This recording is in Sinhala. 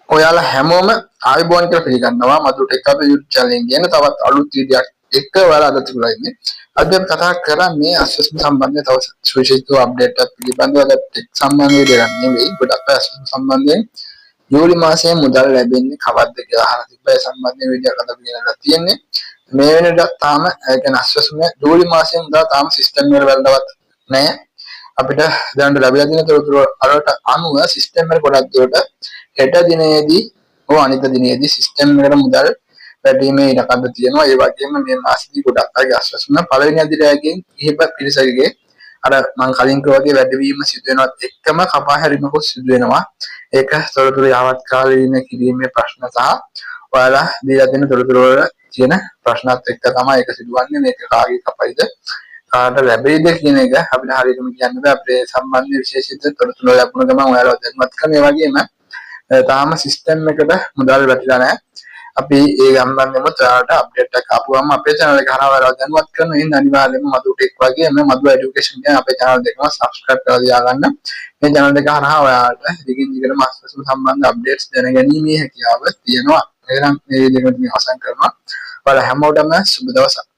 ඔයාලා හැමෝම ආයුබෝවන් කියලා පිළිගන්නවා මధు ටෙක් අපේ YouTube channel එකෙන් කියන තවත් අලුත් වීඩියෝයක් එක්ක ඔයාලා අද තිබුණා ඉන්නේ. අද අපි කතා කරන්නේ අස්වැස්ම සම්බන්ධයෙන් තව සුවිශේෂිත අප්ඩේට් එකක් පිළිබඳව. අද ටෙක් සම්බන්ධ වීඩියෝයක් නෙවෙයි. ගොඩක් අය අස්වැස්ම සම්බන්ධයෙන් ජූලි මාසයේ මුදල් ලැබෙන්නේ කවද්ද කියලා අහලා තිබ්බා. ඒ සම්බන්ධයෙන් වීඩියෝයක් අද අපි ගෙනල්ලා තියෙන්නේ. මේ වෙනකොට තාම ඒ කියන්නේ අස්වැස්ම ජූලි මාසයේ මුදල් තාම සිස්ටම් වල වැළඳවත් නැහැ. අපිට දැනට ලැබිලා තියෙන තොරතුරු වලට අනුව සිස්ටම් එක ගොඩක් දුරට හෙට දිනේදී අනිත් දිනේදී සිස්ටම් එකට මුදල් වැඩිීමේ ඉඩකඩ තියෙනවා. ඒ වගේම මේ මාසෙදී ගොඩක් අය අස්වැස්ම පළවෙනි අදිරයකින් කිහිප පිරිසකගේ අර මම කලින් කිව්වා වගේ වැඩිවීම සිදු වෙනවත් එක්කම කපා හැරීමකුත් සිදු වෙනවා. ඒක තොරතුරු යාවත් කාලීන කිරීමේ ප්‍රශ්න සහ ඔයාලා දීලා දෙන තොරතුරු වල තියෙන ප්‍රශ්නත් එක්ක තමයි ඒක සිදුවන්නේ. මේක කාගේ කපයිද කාට ලැබෙයිද කියන එක අපිට හරියටම කියන්න බෑ. අපේ සම්බන්ධ විශේෂිත තොරතුරු ලැබුණ ගමන් ඔයාලා දැනුවත් කරන ඒ වගේම තාම සිස්ටම් එකට මුදල් වැටිලා නැහැ. අපි ඒ සම්බන්ධයෙන්ම ඔයාලට අප්ඩේට් එකක් ආපුවම අපේ channel එක හරහා ඔයාලා දැනුවත් කරන ඉන්න අනිවාර්යයෙන්ම මధు ටෙක් වගේම මధు এডুকেෂන් කියන අපේ channel දෙකම subscribe කරලා තියාගන්න. මේ channel දෙක හරහා ඔයාලට දිගින් දිගටම අස්වැස්ම සම්බන්ධ අප්ඩේට්ස් දැනගැනීමේ හැකියාව තියෙනවා. එහෙනම් මේ දෙකට මේ අවසන් කරනවා. ඔයාලා හැමෝටම සුබ දවසක්.